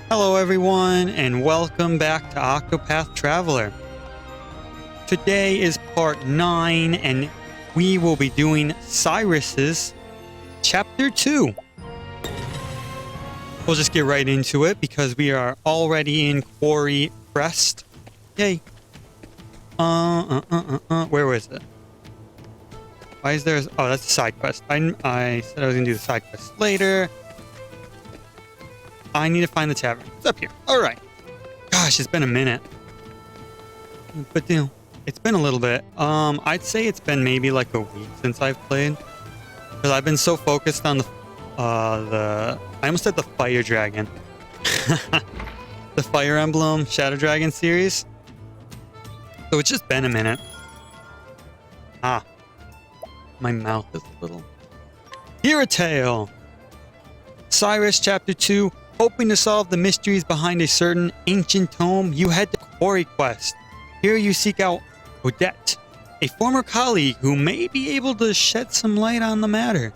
Hello everyone, and welcome back to Octopath Traveler. Today is part 9, and we will be doing Cyrus's Chapter 2. We'll just get right into it because we are already in Quarry Crest. Yay. Where was it? Why is there... Oh, that's a side quest. I said I was going to do the side quest later. I need to find the tavern. It's up here. All right. Gosh, it's been a minute. But it's been a little bit. I'd say it's been maybe like a week since I've played, because I've been so focused on I almost said the Fire Dragon, the Fire Emblem Shadow Dragon series. So it's just been a minute. My mouth is a little. Hear a tale. Cyrus Chapter 2. Hoping to solve the mysteries behind a certain ancient tome, you head to Quarry Quest. Here you seek out Odette, a former colleague who may be able to shed some light on the matter.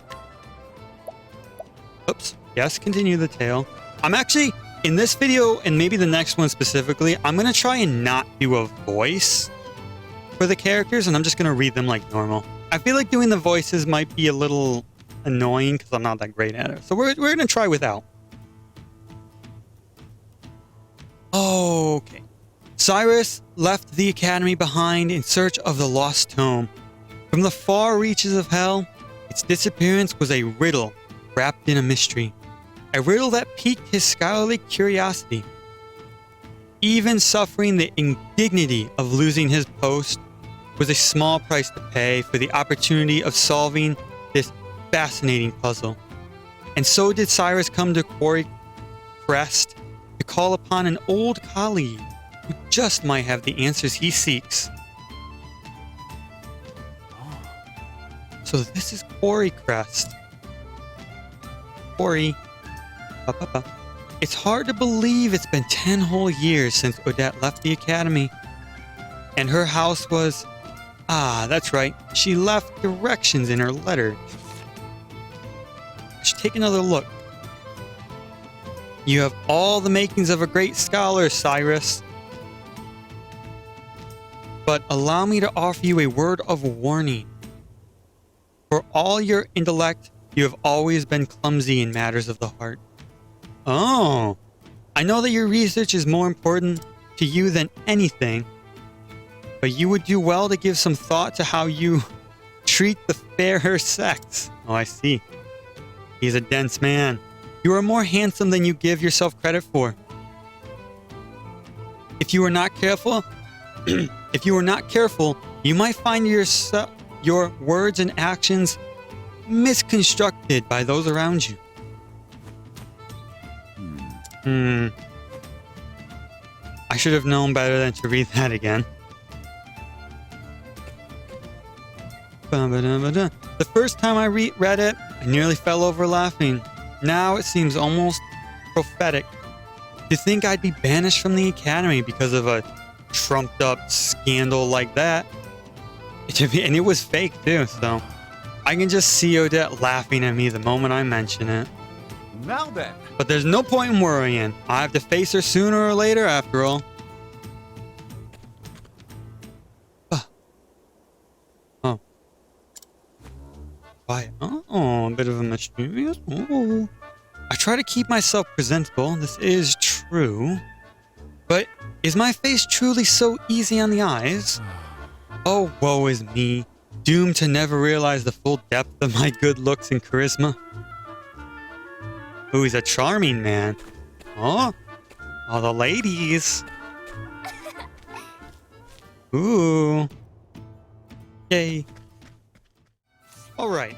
Oops. Yes, continue the tale. I'm actually, in this video, and maybe the next one specifically, I'm going to try and not do a voice for the characters, and I'm just going to read them like normal. I feel like doing the voices might be a little annoying because I'm not that great at it. So we're going to try without. Okay. Cyrus left the academy behind in search of the lost tome. From the far reaches of hell, its disappearance was a riddle wrapped in a mystery. A riddle that piqued his scholarly curiosity. Even suffering the indignity of losing his post was a small price to pay for the opportunity of solving this fascinating puzzle. And so did Cyrus come to Quarry Crest to call upon an old colleague who just might have the answers he seeks. So this is Quarry Crest. Quarry. It's hard to believe it's been 10 whole years since Odette left the academy. And her house was... that's right. She left directions in her letter. I should take another look. You have all the makings of a great scholar, Cyrus. But allow me to offer you a word of warning. For all your intellect, you have always been clumsy in matters of the heart. Oh, I know that your research is more important to you than anything, but you would do well to give some thought to how you treat the fairer sex. Oh, I see. He's a dense man. You are more handsome than you give yourself credit for. If you are not careful, you might find your words and actions misconstrued by those around you. I should have known better than to read that again. The first time I read it, I nearly fell over laughing. Now it seems almost prophetic. To think I'd be banished from the academy because of a trumped up scandal like that. And it was fake too, so I can just see Odette laughing at me the moment I mention it. Now then. But there's no point in worrying. I have to face her sooner or later after all. Oh. Quiet. Oh, a bit of a mysterious. Oh. I try to keep myself presentable. This is true. But is my face truly so easy on the eyes? Oh, woe is me, doomed to never realize the full depth of my good looks and charisma. Ooh, he's a charming man. Oh, all the ladies. Ooh. Yay. Alright.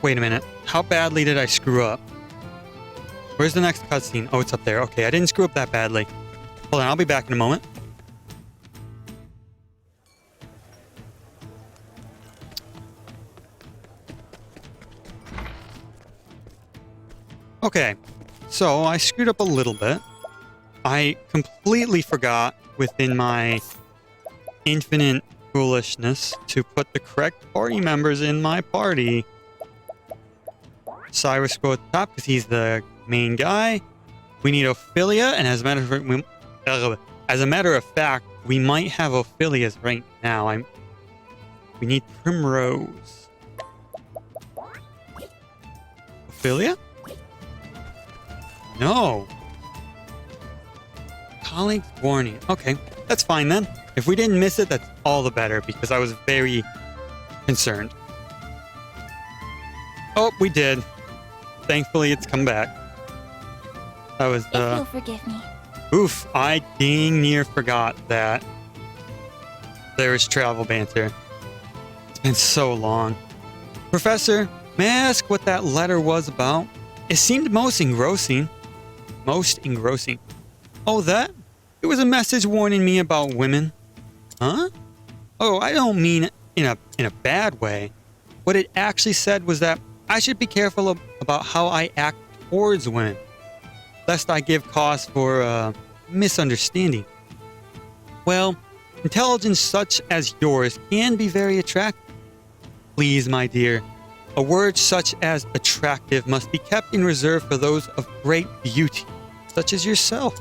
Wait a minute. How badly did I screw up? Where's the next cutscene? Oh, it's up there. Okay, I didn't screw up that badly. Hold on, I'll be back in a moment. Okay, so I screwed up a little bit. I completely forgot within my infinite foolishness to put the correct party members in my party. Cyrus go at the top because he's the main guy. We need Ophelia, and as a matter of fact, we might have Ophelia's right now. We need Primrose. Ophelia? No. Colleague's warning. Okay, that's fine then. If we didn't miss it, that's all the better, because I was very concerned. Oh, we did. Thankfully, it's come back. That was If you'll forgive me. Oof, I dang near forgot that there is travel banter. It's been so long. Professor, may I ask what that letter was about? It seemed most engrossing. Most engrossing. Oh, that? It was a message warning me about women. Huh? Oh, I don't mean in a bad way. What it actually said was that I should be careful about how I act towards women, lest I give cause for misunderstanding. Well, intelligence such as yours can be very attractive. Please, my dear, a word such as attractive must be kept in reserve for those of great beauty, such as yourself.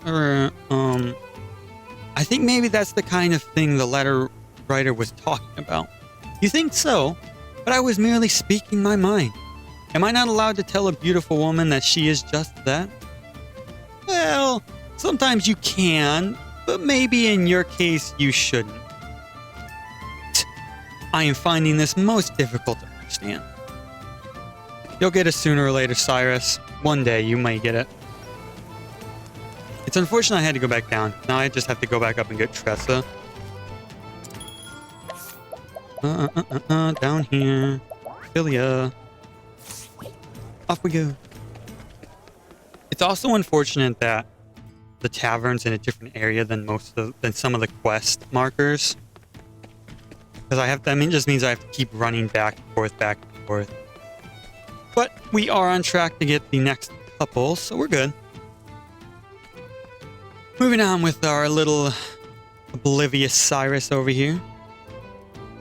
I think maybe that's the kind of thing the letter writer was talking about. You think so? But I was merely speaking my mind. Am I not allowed to tell a beautiful woman that she is just that? Well, sometimes you can, but maybe in your case you shouldn't. I am finding this most difficult to understand. You'll get it sooner or later, Cyrus. One day you might get it. It's unfortunate I had to go back down. Now I just have to go back up and get Tressa. Down here. Ophelia. Off we go. It's also unfortunate that the tavern's in a different area than some of the quest markers. Because it just means I have to keep running back and forth, back and forth. But we are on track to get the next couple, so we're good. Moving on with our little oblivious Cyrus over here.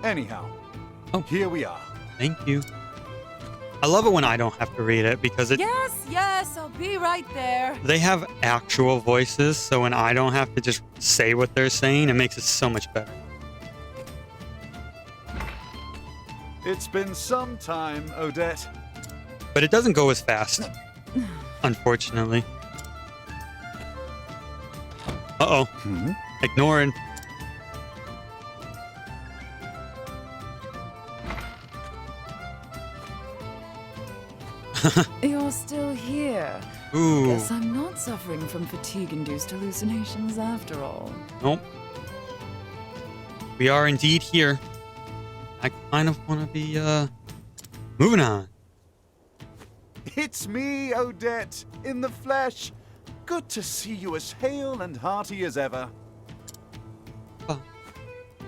Anyhow, here we are. Thank you. I love it when I don't have to read it because Yes, I'll be right there. They have actual voices, so when I don't have to just say what they're saying, it makes it so much better. It's been some time, Odette. But it doesn't go as fast, unfortunately. Uh-oh. Ignored. You're still here. Ooh. Guess I'm not suffering from fatigue-induced hallucinations after all. Nope. We are indeed here. I kind of want to be, moving on. It's me, Odette, in the flesh. Good to see you as hale and hearty as ever.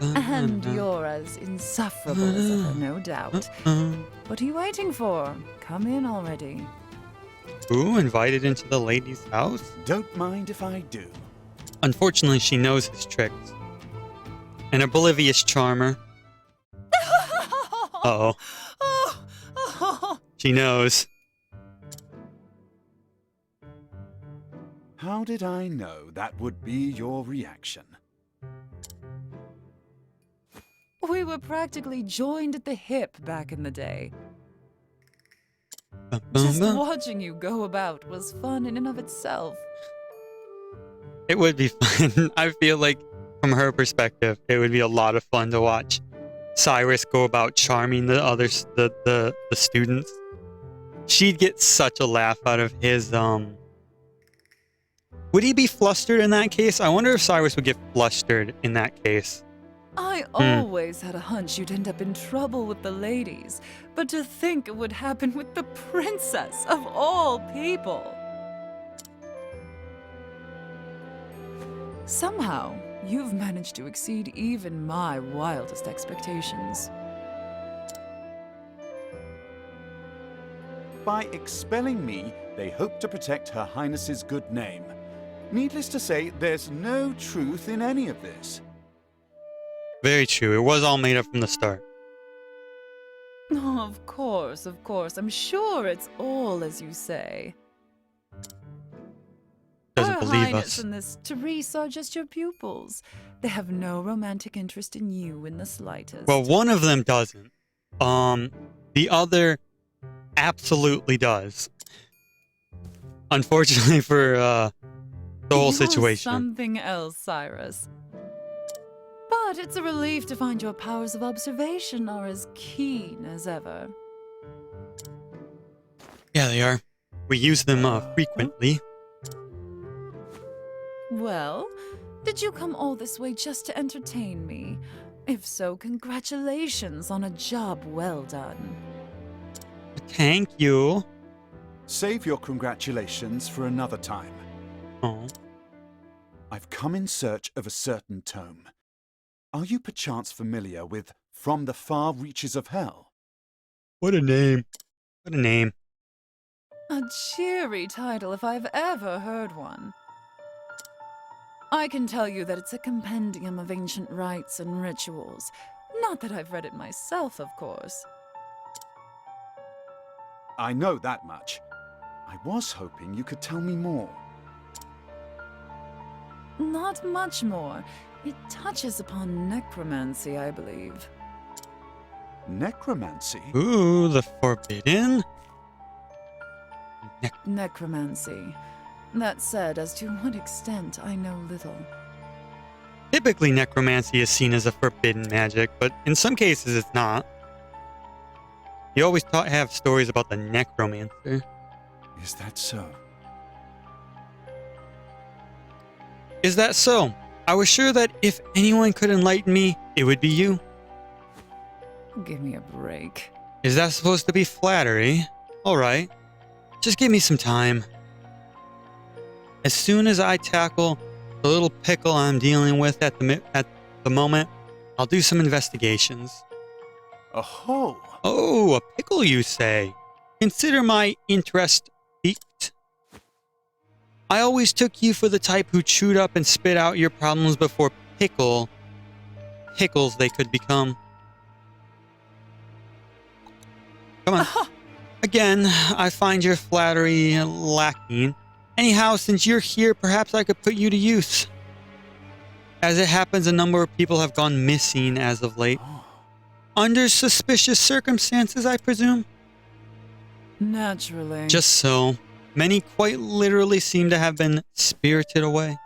And you're as insufferable as ever, no doubt. What are you waiting for? Come in already. Ooh, invited into the lady's house? Don't mind if I do. Unfortunately, she knows his tricks. An oblivious charmer. Uh-oh. She knows. How did I know that would be your reaction? We were practically joined at the hip back in the day. Just watching you go about was fun in and of itself. It would be fun. I feel like, from her perspective, it would be a lot of fun to watch Cyrus go about charming the others, the students. She'd get such a laugh out of his, Would he be flustered in that case? I wonder if Cyrus would get flustered in that case. I always had a hunch you'd end up in trouble with the ladies, but to think it would happen with the princess of all people. Somehow, you've managed to exceed even my wildest expectations. By expelling me, they hope to protect Her Highness's good name. Needless to say, there's no truth in any of this. Very true. It was all made up from the start. Oh, of course. I'm sure it's all as you say. don't believe Highness us. and this Therese are just your pupils. They have no romantic interest in you in the slightest. Well, one of them doesn't. The other absolutely does. Unfortunately for the whole You're situation. something else, Cyrus. But it's a relief to find your powers of observation are as keen as ever. Yeah, they are. We use them frequently. Well, did you come all this way just to entertain me? If so, congratulations on a job well done. Thank you. Save your congratulations for another time. Oh. I've come in search of a certain tome. Are you perchance familiar with From the Far Reaches of Hell? What a name. What a name. A cheery title if I've ever heard one. I can tell you that it's a compendium of ancient rites and rituals. Not that I've read it myself, of course. I know that much. I was hoping you could tell me more. Not much more. It touches upon necromancy, I believe. Necromancy? Ooh, the forbidden? Necromancy. That said, as to what extent, I know little. Typically, necromancy is seen as a forbidden magic, but in some cases it's not. You always have stories about the necromancer. Is that so? Is that so? I was sure that if anyone could enlighten me, it would be you. Give me a break. Is that supposed to be flattery? Alright. Just give me some time. As soon as I tackle the little pickle I'm dealing with at the moment, I'll do some investigations. Oh, Oh, a pickle, you say? Consider my interest piqued. I always took you for the type who chewed up and spit out your problems before pickles they could become. Come on. Again, I find your flattery lacking. Anyhow, since you're here, perhaps I could put you to use. As it happens, a number of people have gone missing as of late. Under suspicious circumstances, I presume? Naturally. Just so. Many quite literally seem to have been spirited away.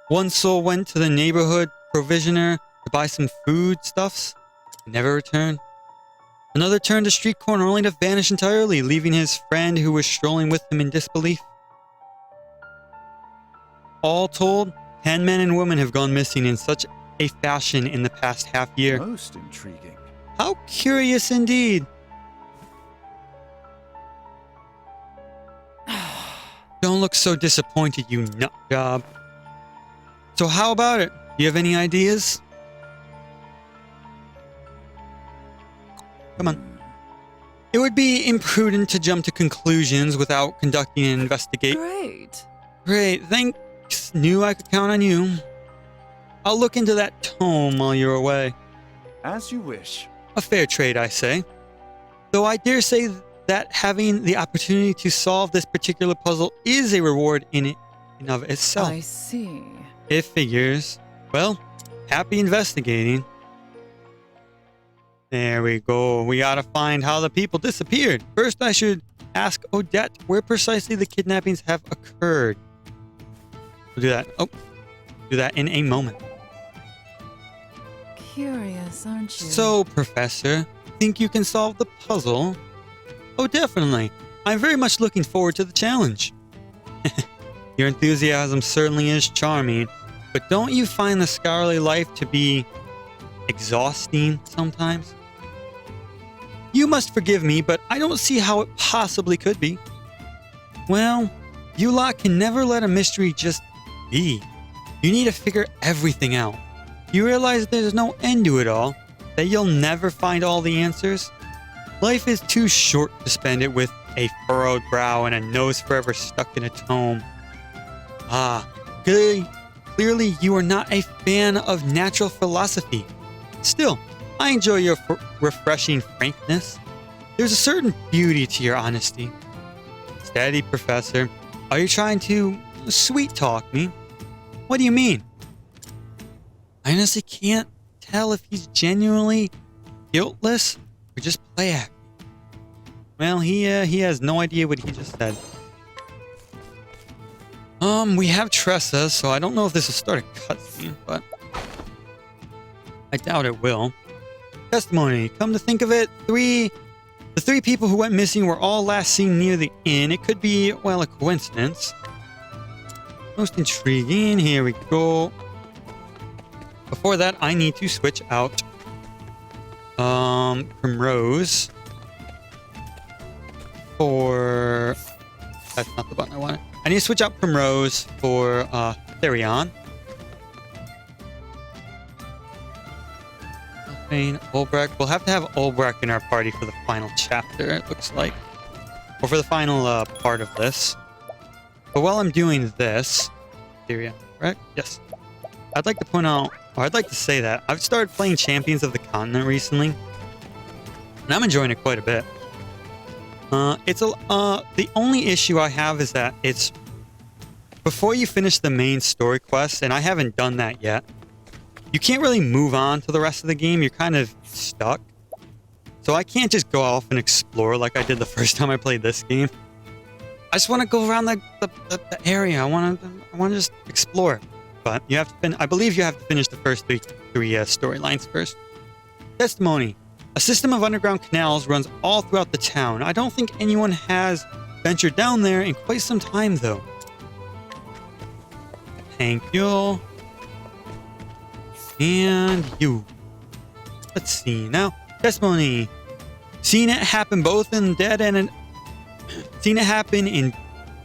One soul went to the neighborhood provisioner to buy some foodstuffs, and never returned. Another turned a street corner only to vanish entirely, leaving his friend who was strolling with him in disbelief. All told, 10 men and women have gone missing in such a fashion in the past half year. most intriguing. How curious indeed. Don't look so disappointed, you nut job. So how about it? Do you have any ideas? Come on. It would be imprudent to jump to conclusions without conducting an investigation. Great. Great, thanks. Knew I could count on you. I'll look into that tome while you're away. As you wish. A fair trade, I say. Though I dare say that having the opportunity to solve this particular puzzle is a reward in and of itself. I see. It figures. Well, happy investigating. There we go. We gotta find how the people disappeared. First, I should ask Odette where precisely the kidnappings have occurred. We'll do that. Oh, do that in a moment. Curious, aren't you? So, Professor, think you can solve the puzzle? Oh, definitely. I'm very much looking forward to the challenge. Your enthusiasm certainly is charming, but don't you find the scholarly life to be exhausting sometimes? You must forgive me, but I don't see how it possibly could be. Well, you lot can never let a mystery just be. You need to figure everything out. You realize there's no end to it all, that you'll never find all the answers? Life is too short to spend it with a furrowed brow and a nose forever stuck in a tome. Ah, clearly you are not a fan of natural philosophy. Still, I enjoy your refreshing frankness. There's a certain beauty to your honesty. Steady, Professor. Are you trying to sweet talk me? What do you mean? I honestly can't tell if he's genuinely guiltless or just play acting. Well, he has no idea what he just said. We have Tressa, so I don't know if this will start a cutscene, but I doubt it will. Testimony. Come to think of it, the three people who went missing were all last seen near the inn. It could be, well, a coincidence. Most intriguing. Here we go. Before that, I need to switch out Primrose for... That's not the button I wanted. I need to switch out Primrose for Therion. Ulbrek. We'll have to have Ulbrek in our party for the final chapter, it looks like. Or for the final part of this. But while I'm doing this... Therion, correct? Yes. I'd like to point out, or I'd like to say that I've started playing Champions of the Continent recently. And I'm enjoying it quite a bit. The only issue I have is that it's before you finish the main story quest, and I haven't done that yet. You can't really move on to the rest of the game. You're kind of stuck. So I can't just go off and explore like I did the first time I played this game. I just want to go around the area. I want to just explore. But you have to. I believe you have to finish the first three storylines first. Testimony. A system of underground canals runs all throughout the town. I don't think anyone has ventured down there in quite some time, though. Thank you. And you. Let's see now. Testimony. Seen it happen both in dead and seen it happen in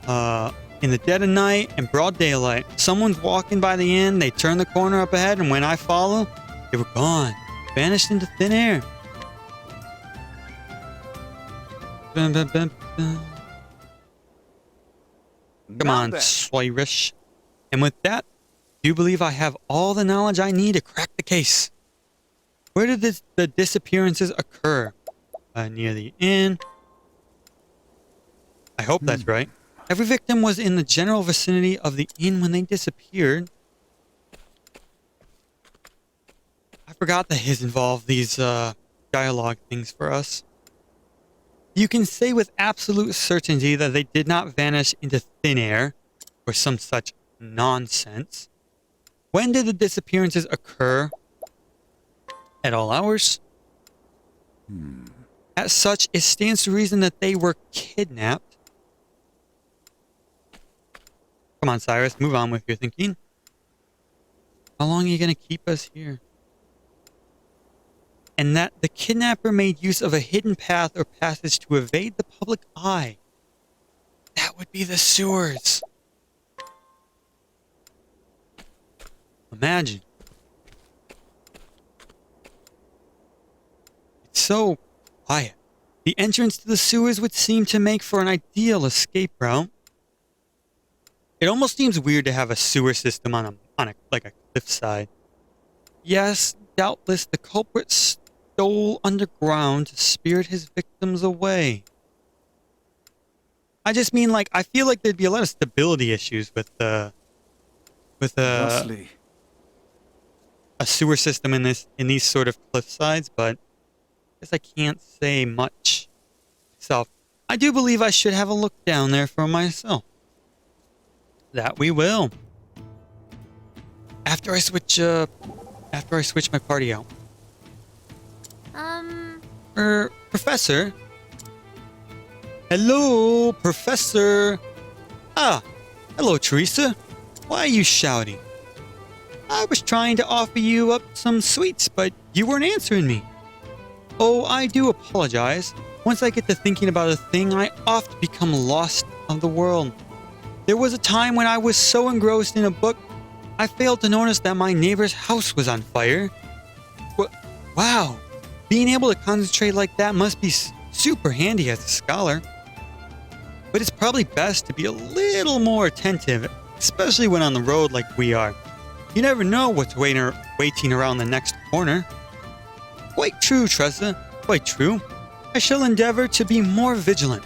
the dead of night and broad daylight. Someone's walking by the inn. They turn the corner up ahead, and when I follow, they were gone, vanished into thin air. Come on, Cyrus. And with that, do you believe I have all the knowledge I need to crack the case? Where did the disappearances occur? Near the inn. I hope that's right. Every victim was in the general vicinity of the inn when they disappeared. I forgot that his involved these dialogue things for us. You can say with absolute certainty that they did not vanish into thin air or some such nonsense. When did the disappearances occur? At all hours? As such, it stands to reason that they were kidnapped. Come on, Cyrus, move on with your thinking. How long are you going to keep us here? And that the kidnapper made use of a hidden path or passage to evade the public eye. That would be the sewers. Imagine. It's so quiet. The entrance to the sewers would seem to make for an ideal escape route. It almost seems weird to have a sewer system on a cliffside. Yes, doubtless the culprit stole underground to spirit his victims away. I just mean, like, I feel like there'd be a lot of stability issues with a sewer system in these sort of cliffsides, but I guess I can't say much myself. I do believe I should have a look down there for myself. That we will. After I switch my party out. Professor? Hello, Professor. Ah, hello, Teresa. Why are you shouting? I was trying to offer you up some sweets, but you weren't answering me. Oh, I do apologize. Once I get to thinking about a thing, I often become lost of the world. There was a time when I was so engrossed in a book, I failed to notice that my neighbor's house was on fire. Wow, being able to concentrate like that must be super handy as a scholar. But it's probably best to be a little more attentive, especially when on the road like we are. You never know what's waiting around the next corner. Quite true, Tressa, quite true. I shall endeavor to be more vigilant.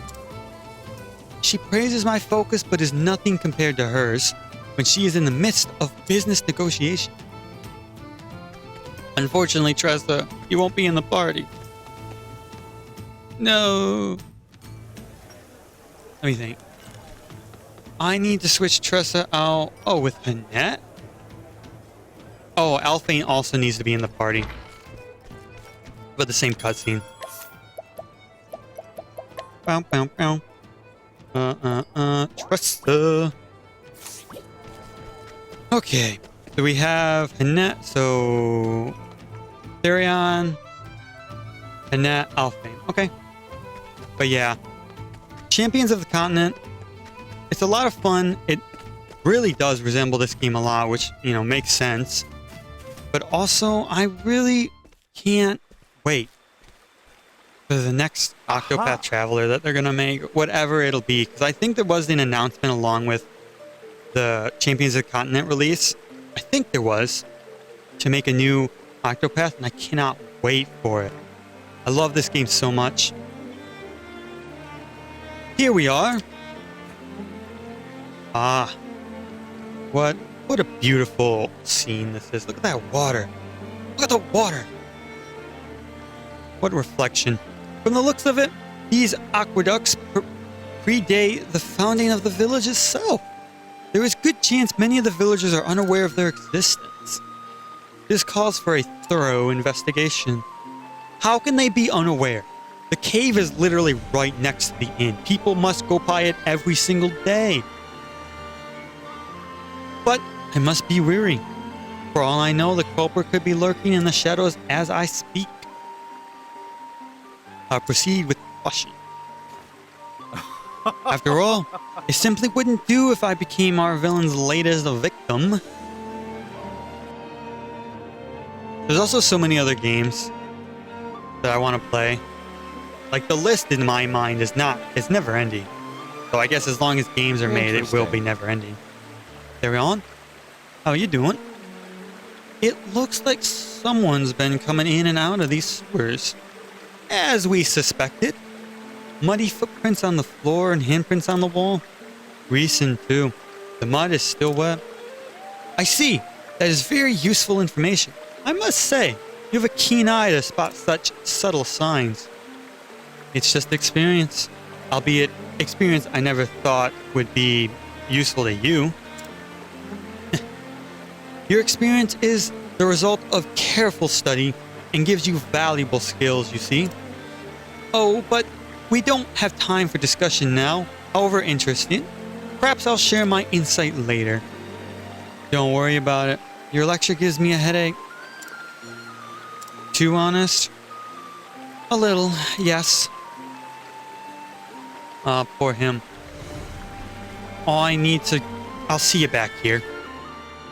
She praises my focus but is nothing compared to hers when she is in the midst of business negotiation. Unfortunately, Tressa, you won't be in the party. No. Let me think. I need to switch Tressa out. Oh, with Annette? Oh, Alphane also needs to be in the party. But the same cutscene. Bow, bow, bow. Tressa. Okay. So we have Annette, so Therion, Annette, Alphane. Okay. But yeah. Champions of the Continent. It's a lot of fun. It really does resemble this game a lot, which, you know, makes sense. But also, I really can't wait for the next Octopath Traveler that they're going to make, whatever it'll be. Because I think there was an announcement along with the Champions of the Continent release. I think there was, to make a new Octopath, and I cannot wait for it. I love this game so much. Here we are. Ah. What a beautiful scene this is. Look at that water. Look at the water. What reflection. From the looks of it, these aqueducts predate the founding of the village itself. There is good chance many of the villagers are unaware of their existence. This calls for a thorough investigation. How can they be unaware? The cave is literally right next to the inn. People must go by it every single day. But I must be wary. For all I know, the culprit could be lurking in the shadows as I speak. I'll proceed with caution. After all, it simply wouldn't do if I became our villain's latest victim. There's also so many other games that I want to play. Like, the list in my mind is never ending. So I guess as long as games are made, it will be never ending. Carry on. How you doing? It looks like someone's been coming in and out of these sewers. As we suspected. Muddy footprints on the floor and handprints on the wall. Recent too. The mud is still wet. I see. That is very useful information. I must say, you have a keen eye to spot such subtle signs. It's just experience. Albeit experience I never thought would be useful to you. Your experience is the result of careful study and gives you valuable skills, you see. Oh, but we don't have time for discussion now, however interesting. Perhaps I'll share my insight later. Don't worry about it. Your lecture gives me a headache. Too honest? A little, yes. Poor him. I'll see you back here.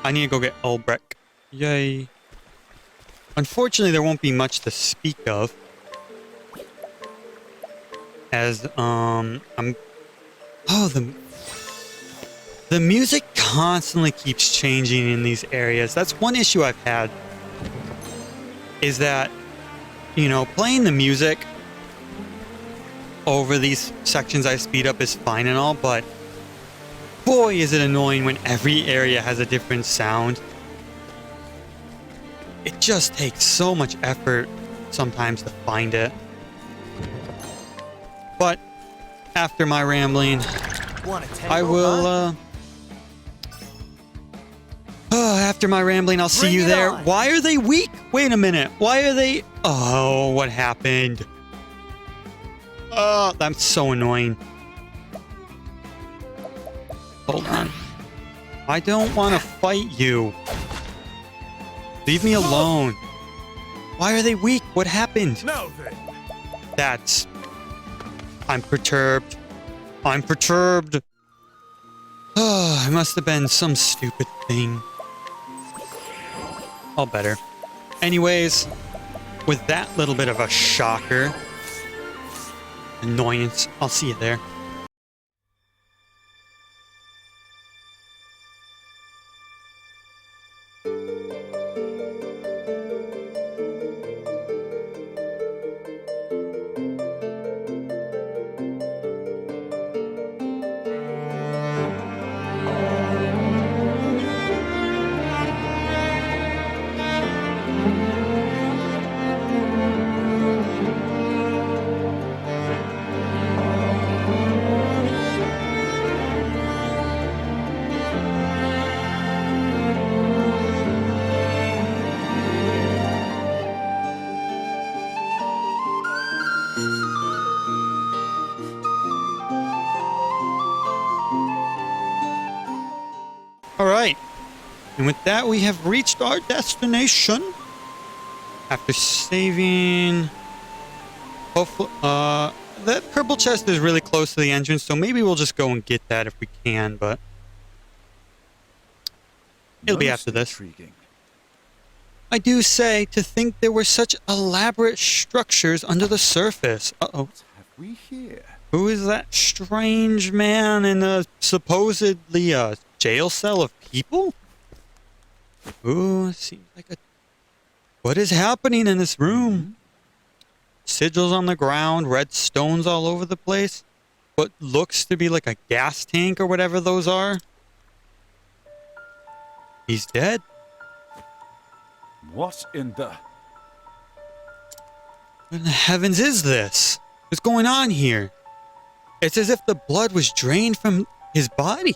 I need to go get Ulbrich. Yay. Unfortunately, there won't be much to speak of. As, the music constantly keeps changing in these areas. That's one issue I've had. Is that, you know, playing the music over these sections I speed up is fine and all, but boy, is it annoying when every area has a different sound. It just takes so much effort sometimes to find it. But after my rambling, I will, after my rambling, I'll see you there. Why are they weak? Wait a minute. Why are they... Oh, what happened? Oh, that's so annoying. Hold on. I don't want to fight you. Leave me alone. Why are they weak? What happened? No, then. That's... I'm perturbed. I'm perturbed. Oh, it must have been some stupid thing. All better. Anyways, with that little bit of a shocker, annoyance, I'll see you there. Alright. And with that, we have reached our destination. After saving... Hopefully, that purple chest is really close to the entrance, so maybe we'll just go and get that if we can, but... It'll be after this. Intriguing. I do say, to think there were such elaborate structures under the surface. Uh-oh. What have we here? Who is that strange man in a supposedly jail cell of people? Ooh, seems like a... What is happening in this room? Sigils on the ground, red stones all over the place. What looks to be like a gas tank or whatever those are. He's dead. What in the... What in the heavens is this? What's going on here? It's as if the blood was drained from his body.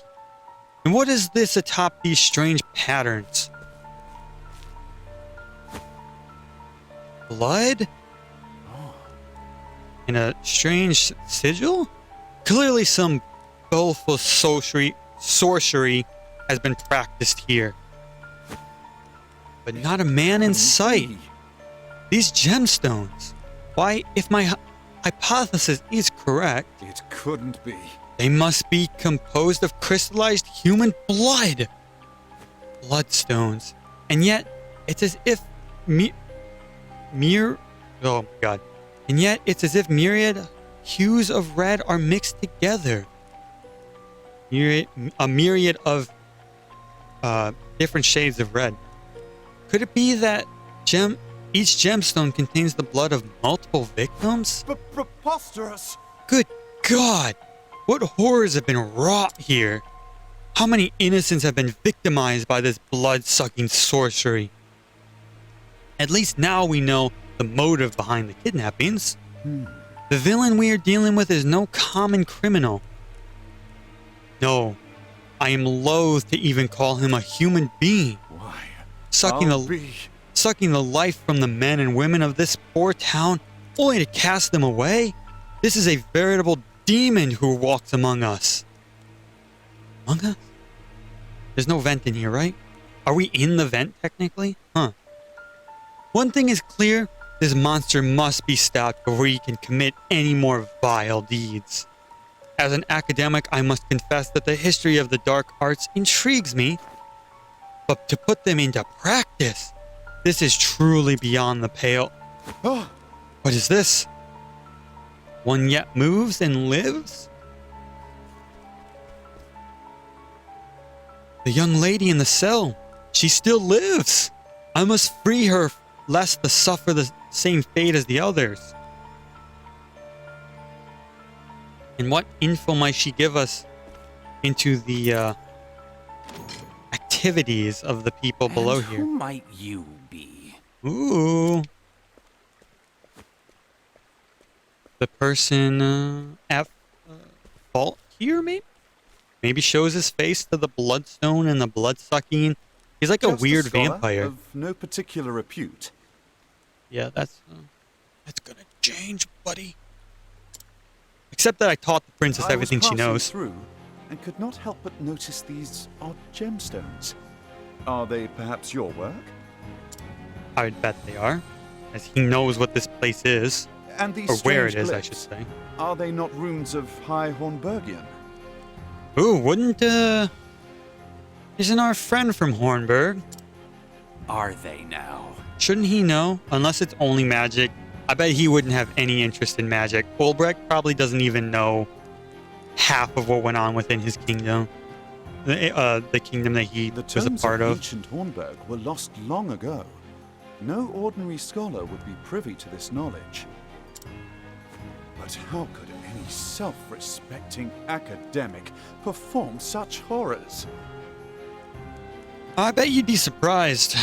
And what is this atop these strange patterns? Blood? And a strange sigil? Clearly some baleful sorcery has been practiced here. But not a man in sight. These gemstones. Why, if my hypothesis is correct, It couldn't be. they must be composed of crystallized human blood. Bloodstones. And yet, it's as if oh god. And yet, it's as if myriad hues of red are mixed together. A myriad of different shades of red. Could it be that each gemstone contains the blood of multiple victims? Preposterous! Good God! What horrors have been wrought here? How many innocents have been victimized by this blood-sucking sorcery? At least now we know the motive behind the kidnappings. The villain we are dealing with is no common criminal. No, I am loath to even call him a human being. Why? Sucking the life from the men and women of this poor town, only to cast them away? This is a veritable demon who walks among us. Among us? There's no vent in here, right? Are we in the vent, technically? Huh. One thing is clear, this monster must be stopped before he can commit any more vile deeds. As an academic, I must confess that the history of the dark arts intrigues me, but to put them into practice, this is truly beyond the pale. Oh, What is this? One yet moves and lives? The young lady in the cell, she still lives. I must free her lest suffer the same fate as the others. And what info might she give us into the activities of the people below And here? who might you be? Ooh. The person at fault here, maybe? Maybe shows his face to the bloodstone and the blood-sucking. He's like a just weird scholar vampire. Of no particular repute. Yeah, that's gonna change, buddy. Except that I taught the princess I everything was she passing knows. through and could not help but notice these odd gemstones. Are they perhaps your work? I would bet they are, as he knows what this place is, And these or where it strange is, I glyphs, should say. Are they not runes of High Hornburgian? Ooh, wouldn't isn't our friend from Hornburg? Are they now? Shouldn't he know? Unless it's only magic. I bet he wouldn't have any interest in magic. Ulbrecht probably doesn't even know half of what went on within his kingdom. The kingdom that he The was a tomes part of of. ancient Hornburg were lost long ago. No ordinary scholar would be privy to this knowledge. But how could any self-respecting academic perform such horrors? I bet you'd be surprised,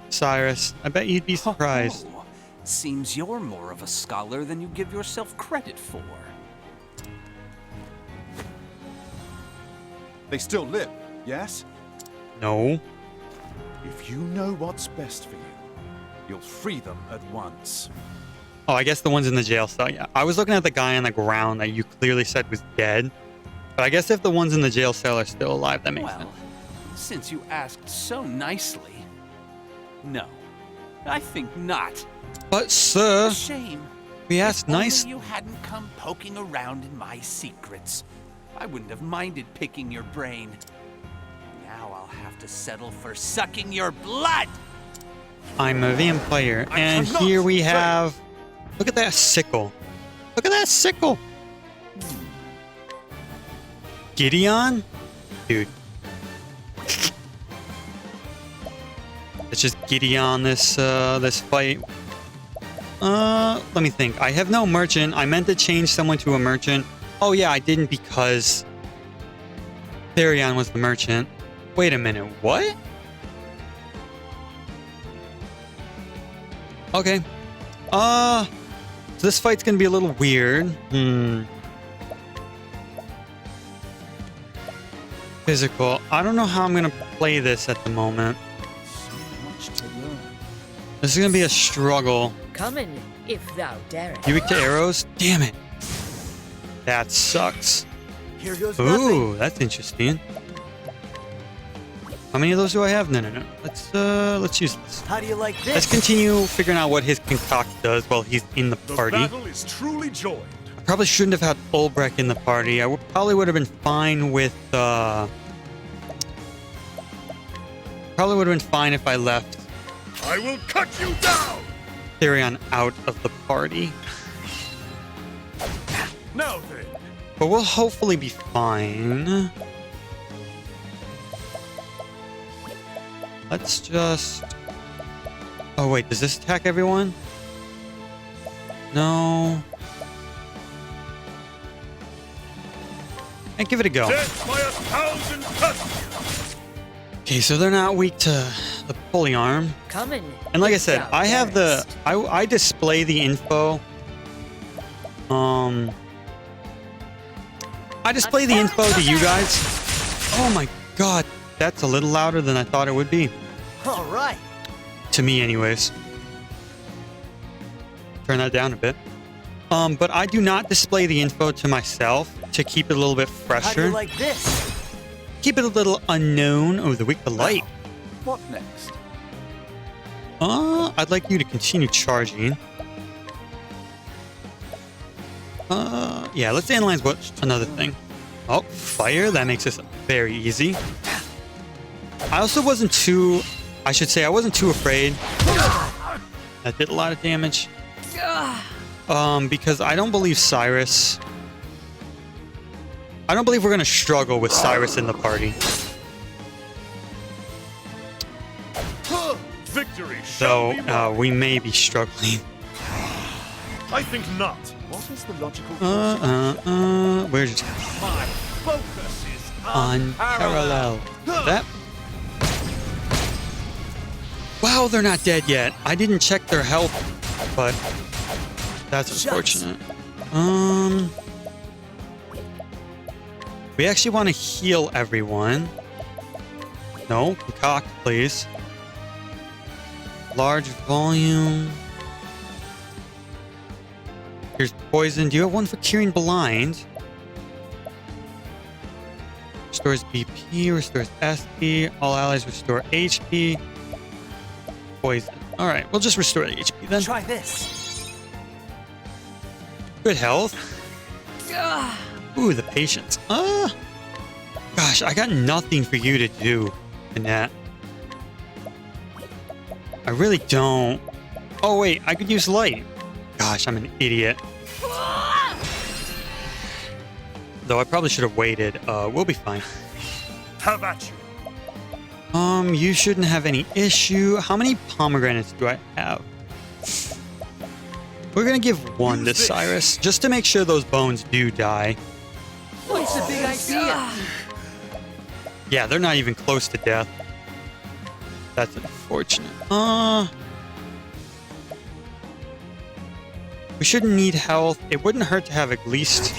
Cyrus. I bet you'd be surprised. Oh, seems you're more of a scholar than you give yourself credit for. They still live, yes? No. If you know what's best for you, you'll free them at once. Oh, I guess the ones in the jail cell. Yeah, I was looking at the guy on the ground that you clearly said was dead. But I guess if the ones in the jail cell are still alive, that makes sense. Well, Since you asked so nicely. No, I think not. But, sir, Shame. we asked If only nice. you hadn't come poking around in my secrets. I wouldn't have minded picking your brain. Now I'll have to settle for sucking your blood. I'm a vampire, I and cannot here we say- have. Look at that sickle. Look at that sickle. Gideon, dude. Let's just Gideon this this fight. Let me think. I have no merchant. I meant to change someone to a merchant. Oh yeah, I didn't because Therion was the merchant. Wait a minute. What? Okay. So this fight's gonna be a little weird. Physical. I don't know how I'm gonna play this at the moment. So much to learn. This is gonna be a struggle. Come in, if thou darest. You weak to arrows? Damn it. That sucks. Here goes nothing. Ooh, that's interesting. How many of those do I have? No. Let's use this. How do you like this? Let's continue figuring out what his concoct does while he's in the The party. battle is truly joined. I probably shouldn't have had Ulbrek in the party. I probably would have been fine with probably would have been fine if I left I will cut you down. Therion out of the party. Now then. But we'll hopefully be fine. Let's just... Oh wait, does this attack everyone? No. And give it a go. Death by 1,000 cuts. Okay, so they're not weak to the polearm. Come in. And like I if said, thou I have the... darest. I display the info. I display the info to you guys. Oh my god, that's a little louder than I thought it would be. All right. To me, anyways. Turn that down a bit. But I do not display the info to myself to keep it a little bit How do fresher. you like this? Keep it a little unknown. Oh, the weak to light. What next? I'd like you to continue charging. Yeah, let's analyze what another thing. Oh, fire. That makes this very easy. I also wasn't too... I should say I wasn't too afraid. That did a lot of damage. Because I don't believe Cyrus... I don't believe we're going to struggle with Cyrus in the party. Victory shall be So, mine. we may be struggling. I think not. What is the logical Where's it? My focus is Unparalleled. That. Wow, they're not dead yet. I didn't check their health, but that's unfortunate. We actually want to heal everyone. No, concoct, please. Large volume. Here's poison. Do you have one for curing blind? Restores BP, restores SP. All allies restore HP. Poison. All right, we'll just restore the HP then. Try this. Good health. Ooh, the patience. Gosh, I got nothing for you to do, Annette. I really don't. Oh wait, I could use light. Gosh, I'm an idiot. Though I probably should have waited. We'll be fine. How about you? You shouldn't have any issue. How many pomegranates do I have? We're gonna give one to Cyrus, just to make sure those bones do die. What's the big idea? Yeah, they're not even close to death. That's unfortunate. We shouldn't need health. It wouldn't hurt to have at least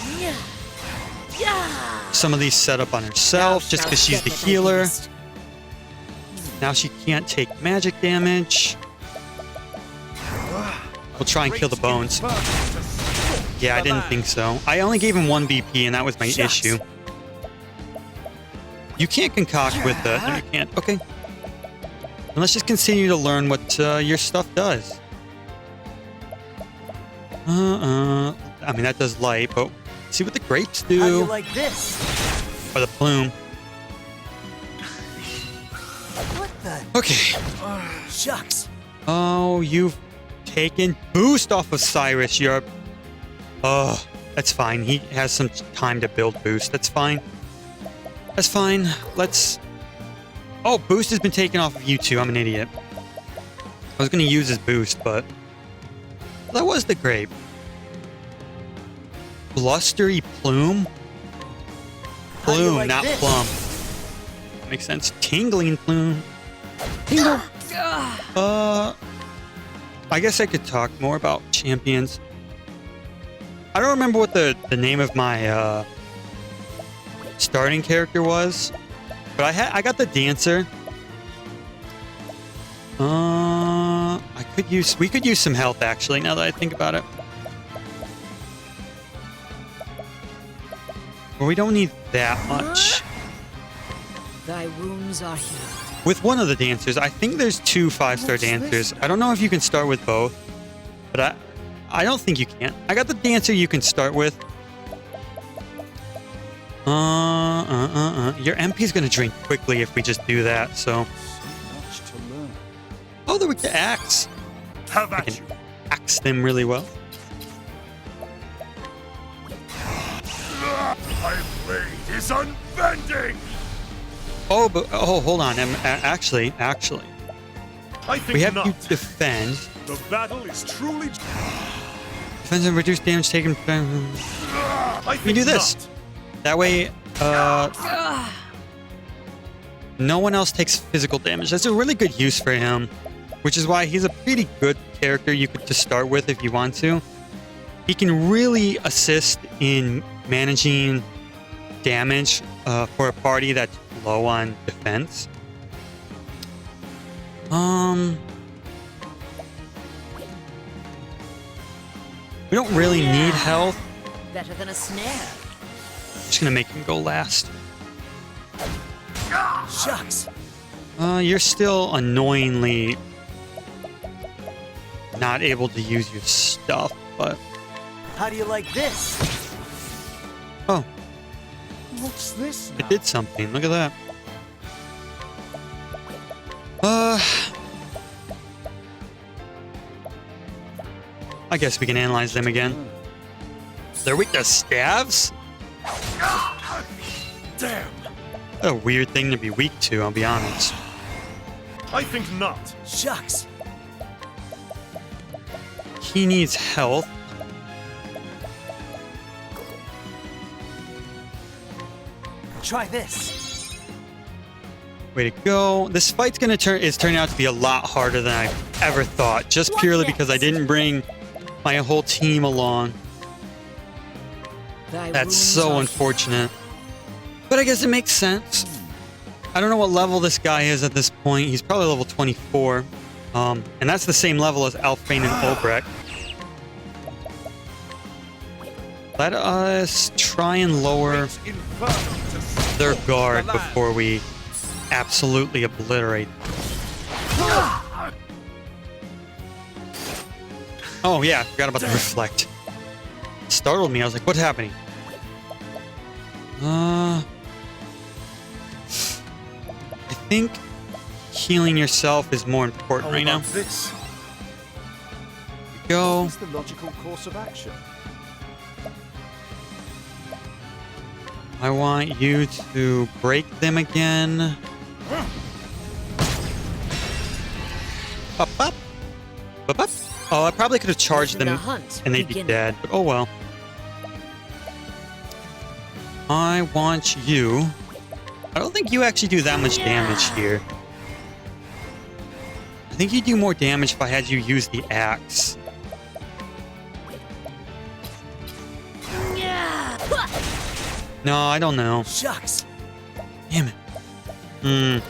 some of these set up on herself, just because she's the healer. Now she can't take magic damage. We'll try and kill the bones. Yeah, I didn't think so. I only gave him 1 BP, and that was my issue. You can't concoct with that. No, you can't. Okay. And let's just continue to learn what your stuff does. I mean, that does light, but see what the grapes do. How do you like this? Or the plume. What the? Okay. Shucks. Oh, you've taken boost off of Cyrus. You're... Oh, that's fine. He has some time to build boost. That's fine. That's fine. Let's... Oh, boost has been taken off of you two. I'm an idiot. I was going to use his boost, but... That was the grape. Blustery plume? How do you Plume, like not this? plum. Makes sense. Tingling plume. Tingle. I guess I could talk more about champions. I don't remember what the name of my starting character was, but I got the dancer. We could use some health actually, now that I think about it. But we don't need that much. Thy wounds are healed. With one of the dancers, I think there's 2 5-star dancers. I don't know if you can start with both, but I don't think you can. I got the dancer you can start with. Your MP's gonna drink quickly if we just do that, so. Much to learn. Oh, there we go. Axe. Have I at can you. axe them really well. My blade is unbending. Oh, but hold on. Actually, I think we have not. you defend. The battle is truly. Defense and reduce damage taken. I We think do this. not. That way, no one else takes physical damage. That's a really good use for him, which is why he's a pretty good character you could just start with if you want to. He can really assist in managing damage for a party that's low on defense. We don't really need health. Better than a snare. I'm just gonna make him go last. Shucks. You're still annoyingly not able to use your stuff, but How do you like this? oh, What's this now? it did something. Look at that. I guess we can analyze them again. They're weak to staves? Damn. A weird thing to be weak to, I'll be honest. I think not. Shucks. He needs health. Try this. Way to go. This fight's gonna turning out to be a lot harder than I ever thought, just What purely next? because I didn't bring my whole team along. Thy That's wounds so are unfortunate. But I guess it makes sense. I don't know what level this guy is at this point. He's probably level 24. And that's the same level as Alfrane and Ulbrecht. Let us try and lower their guard before we absolutely obliterate them. Oh yeah, I forgot about the reflect. Startled me. I was like, what's happening? I think healing yourself is more important right now. This Go. is the logical course of action. I want you to break them again. Up, up. Up, up. Oh, I probably could have charged Let them the hunt and they'd be begin. dead, but oh well. I want you... I don't think you actually do that much damage here. I think you do more damage if I had you use the axe. No, I don't know. Shucks. Damn it.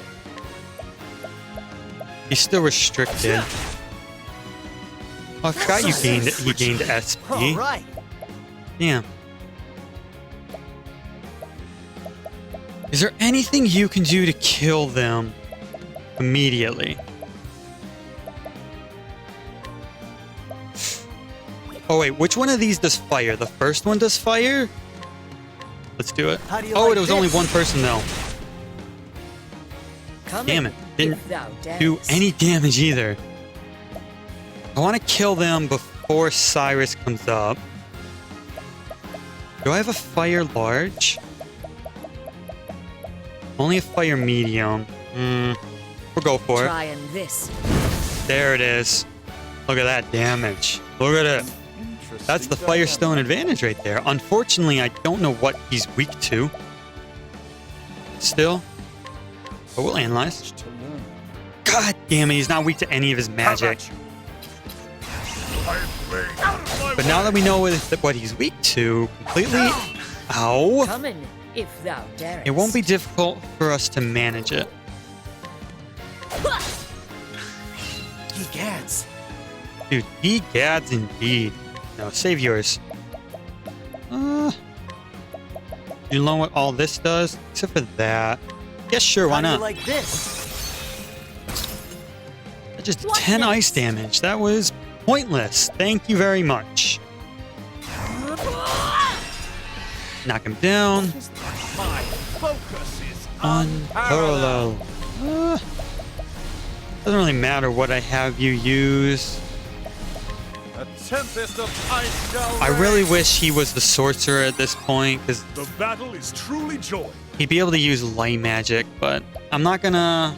He's still restricted. Oh, I forgot you gained SP. All right. Is there anything you can do to kill them immediately? Oh wait, which one of these does fire? The first one does fire? Let's do it. How do you Oh, like it was only this? one person though. Come Damn in, it. Didn't if thou do darest. any damage either. I want to kill them before Cyrus comes up. Do I have a fire large? Only a fire medium. We'll go for it. Trying this. There it is. Look at that damage. Look at it. Interesting That's the dynamic. Firestone advantage right there. Unfortunately, I don't know what he's weak to. Still. But we'll analyze. Much to learn. God damn it, he's not weak to any of his magic. I am playing out of my But way. now that we know what he's weak to, completely... Ow! Come in, if thou darest. It won't be difficult for us to manage it. Egads. Dude, egads indeed. No, save yours. You know what all this does? Except for that. Yeah, sure, why How do you not? like this? That just What 10 next? ice damage. That was pointless. Thank you very much. Knock him down. My focus is Unparalleled. Doesn't really matter what I have you use. a tempest of ice shall I really rage. wish he was the sorcerer at this point, because The battle is truly joy. he'd be able to use light magic, but I'm not gonna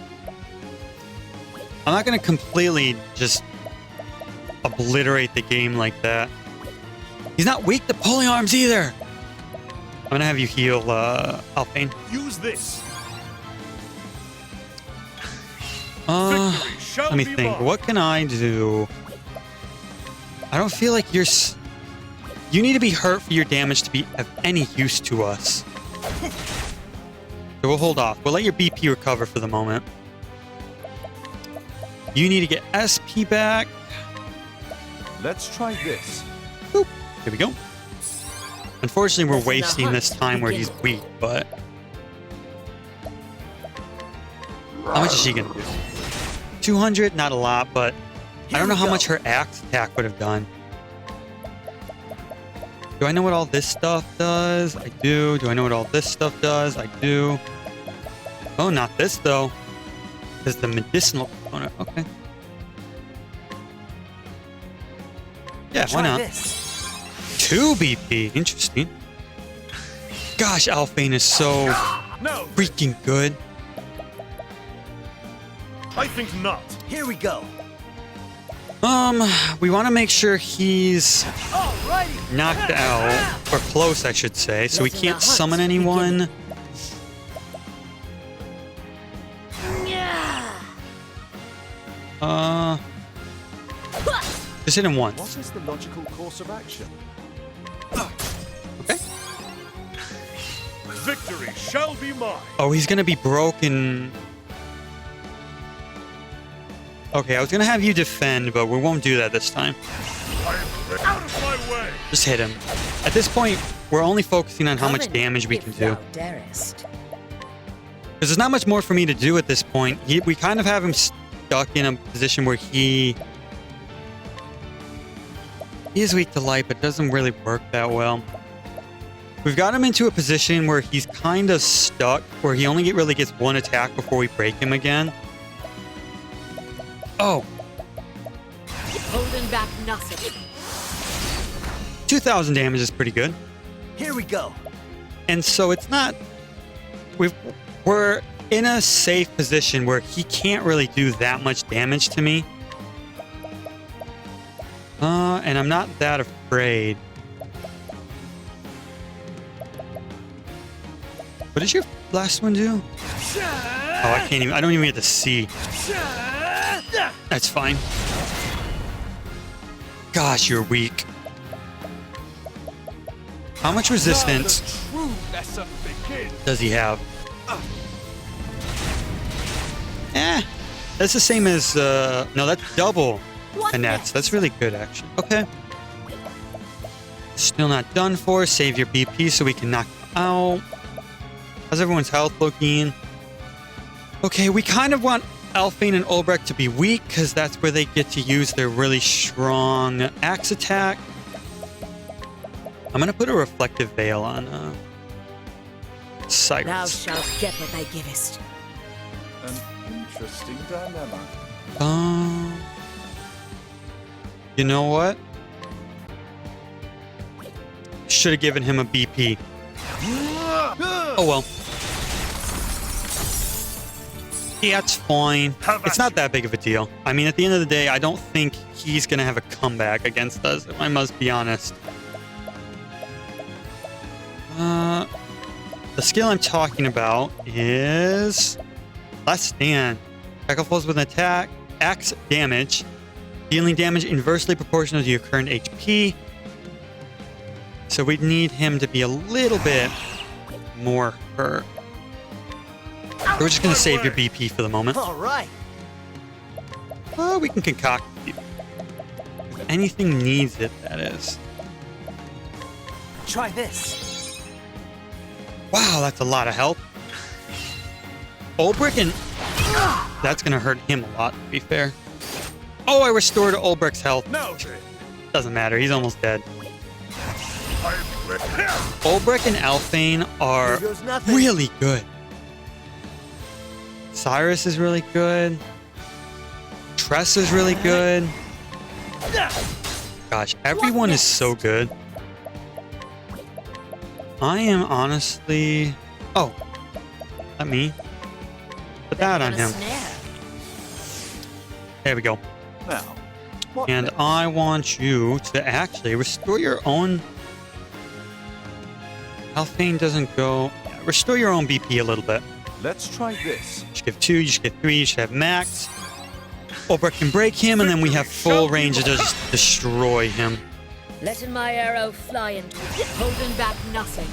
completely just obliterate the game like that. He's not weak to polearms either. I'm gonna have you heal Alphane. Use this. Let Victory shall me be think. mine. What can I do? I don't feel like you're. You need to be hurt for your damage to be of any use to us. So we'll hold off. We'll let your BP recover for the moment. You need to get SP back. Let's try this. Boop. Here we go. Unfortunately, we're Letting the wasting this hunt time where he's begin. weak, but... How much is she gonna do? 200? Not a lot, but I don't know how much her axe attack would have done. Do I know what all this stuff does? I do. Do I know what all this stuff does? I do. Oh, not this, though. Because the medicinal component. Okay. Yeah, why Try not? this. 2 BP. Interesting. Gosh, Alphane is so No, freaking good. I think not. Here we go. We want to make sure he's Alrighty. knocked out, or close, I should say, so we Letting the can't hunt summon begin. anyone. Just hit him once. What is the logical course of action? Okay. Victory shall be mine. Oh, he's gonna be broken. Okay, I was gonna have you defend, but we won't do that this time. I am out of my way. Just hit him. At this point, we're only focusing on how Come much in, damage we if can do. thou darest. Because there's not much more for me to do at this point. We kind of have him stuck in a position where he is weak to light, but doesn't really work that well. We've got him into a position where he's kind of stuck, where he only really gets one attack before we break him again. Oh, Holding back nothing. 2,000 damage is pretty good. Here we go. And so it's not... We're in a safe position where he can't really do that much damage to me. And I'm not that afraid. What did your last one do? Oh, I can't even... I don't even get to see. That's fine. Gosh, you're weak. How much resistance True lesson begins. does he have? That's the same as, no, that's double What Annette's. next? That's really good, actually. Okay. Still not done for. Save your BP so we can knock him out. How's everyone's health looking? Okay, we kind of want Alphane and Ulbrich to be weak because that's where they get to use their really strong axe attack. I'm gonna put a reflective veil on Cyrus. Thou shalt get what thou givest. An interesting dilemma. You know what? Should have given him a BP. Oh well. Yeah, it's fine. It's not that big of a deal. I mean, at the end of the day, I don't think he's going to have a comeback against us, I must be honest. The skill I'm talking about is Last Stand. Tackle falls with an attack, axe damage, dealing damage inversely proportional to your current HP. So we'd need him to be a little bit more hurt. So we're just going to save your BP for the moment. All right. We can concoct it. If anything needs it, that is. Try this. Wow, that's a lot of health. Ulbrich and... That's going to hurt him a lot, to be fair. Oh, I restored Ulbrich's health. Noted. Doesn't matter, he's almost dead. I'm with him. Ulbrich and Alphane are Here goes nothing. really good. Cyrus is really good. Tress is really good. Gosh, everyone is so good. I am honestly... Oh, let me put that on him. There we go. Now, what And next? I want you to actually restore your own... Alphane doesn't go... Yeah, restore your own BP a little bit. Let's try this. You should give 2, you should get 3, you should have max. Ulbrich can break him, and then we have full range to just destroy him. Letting my arrow fly into it, holding back nothing.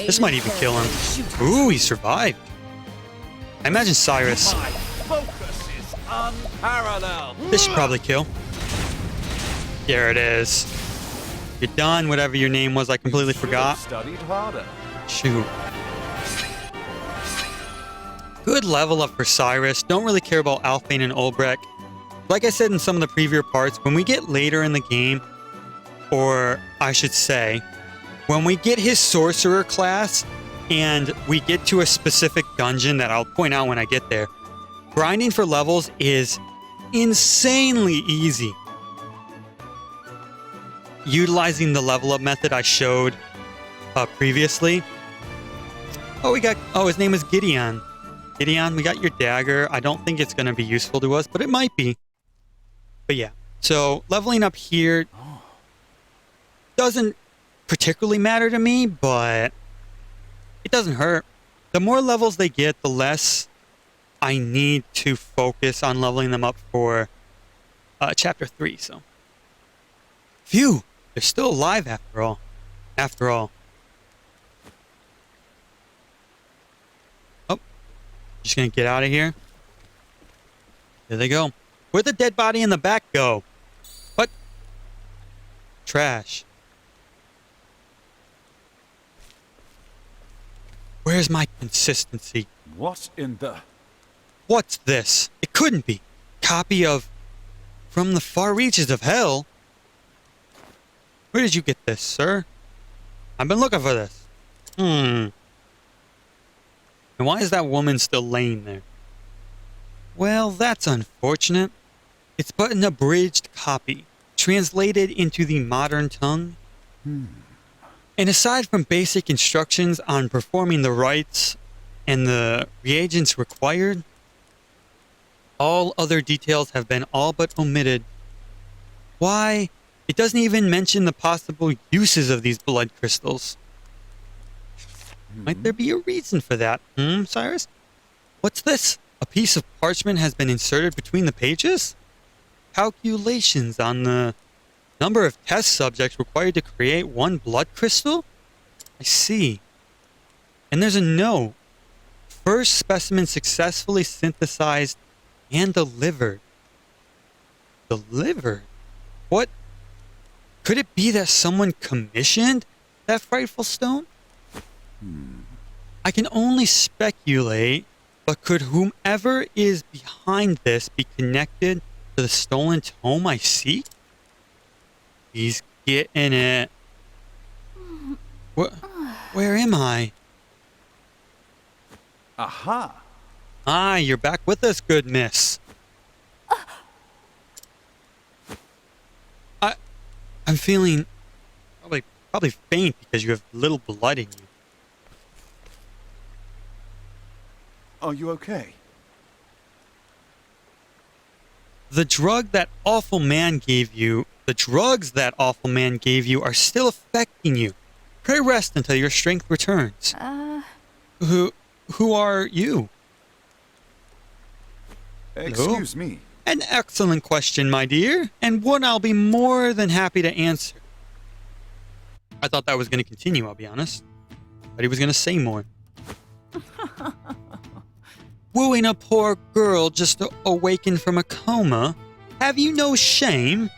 This might even kill him. Ooh, he survived. I imagine Cyrus. My focus is unparalleled. This should probably kill. There it is. You're done, whatever your name was. I completely Should forgot. have studied harder. Shoot. Good level up for Cyrus. Don't really care about Alphane and Ulbrich. Like I said in some of the previous parts, when we get later in the game, or I should say, when we get his sorcerer class and we get to a specific dungeon that I'll point out when I get there, grinding for levels is insanely easy. Utilizing the level up method I showed previously. Oh, his name is Gideon. Gideon, we got your dagger. I don't think it's going to be useful to us, but it might be. But yeah, so leveling up here doesn't particularly matter to me, but it doesn't hurt. The more levels they get, the less I need to focus on leveling them up for Chapter 3, so. Phew, they're still alive after all. After all. Oh, just gonna get out of here. There they go. Where'd the dead body in the back go? What? Trash. Where's my consistency? What in the... What's this? It couldn't be. Copy of From the Far Reaches of Hell? Where did you get this, sir? I've been looking for this. And why is that woman still laying there? Well, that's unfortunate. It's but an abridged copy, translated into the modern tongue. And aside from basic instructions on performing the rites and the reagents required, all other details have been all but omitted. Why? It doesn't even mention the possible uses of these blood crystals. Might there be a reason for that, Cyrus? What's this? A piece of parchment has been inserted between the pages? Calculations on the number of test subjects required to create one blood crystal? I see. And there's a note. First specimen successfully synthesized and delivered. Delivered? What? Could it be that someone commissioned that frightful stone? I can only speculate, but could whomever is behind this be connected to the stolen tome I seek? He's getting it. Where am I? Aha! Ah, you're back with us, good miss. I'm feeling probably faint because you have little blood in you. Are you okay? The drugs that awful man gave you are still affecting you. Pray rest until your strength returns. Who are you? Excuse me. An excellent question, my dear, and one I'll be more than happy to answer. I thought that was going to continue, I'll be honest. But he was going to say more. Wooing a poor girl just awakened from a coma? Have you no shame?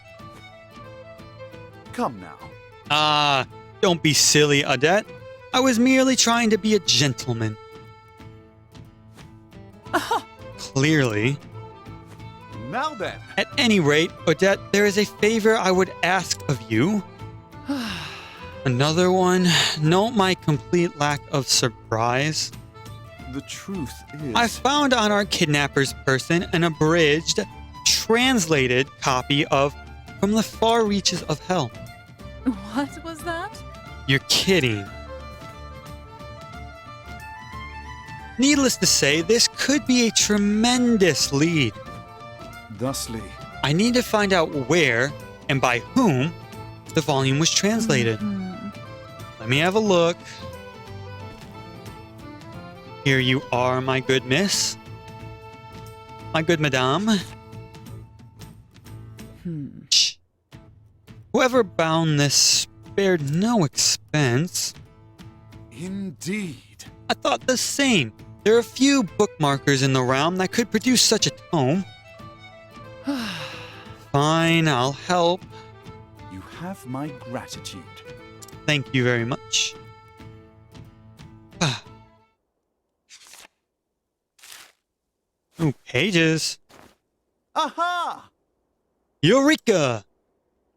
Come now. Don't be silly, Odette. I was merely trying to be a gentleman. Clearly. Now then. At any rate, Odette, there is a favor I would ask of you. Another one? Note my complete lack of surprise. The truth is... I found on our kidnapper's person an abridged, translated copy of From the Far Reaches of Hell. What was that? You're kidding. Needless to say, this could be a tremendous lead. Thusly, I need to find out where and by whom the volume was translated. Let me have a look. Here you are, my good miss. My good madame. Shh. Whoever bound this spared no expense. indeed. I thought the same. There are few bookmarkers in the realm that could produce such a tome. Fine, I'll help. You have my gratitude. Thank you very much. Ooh, pages. Aha! Eureka!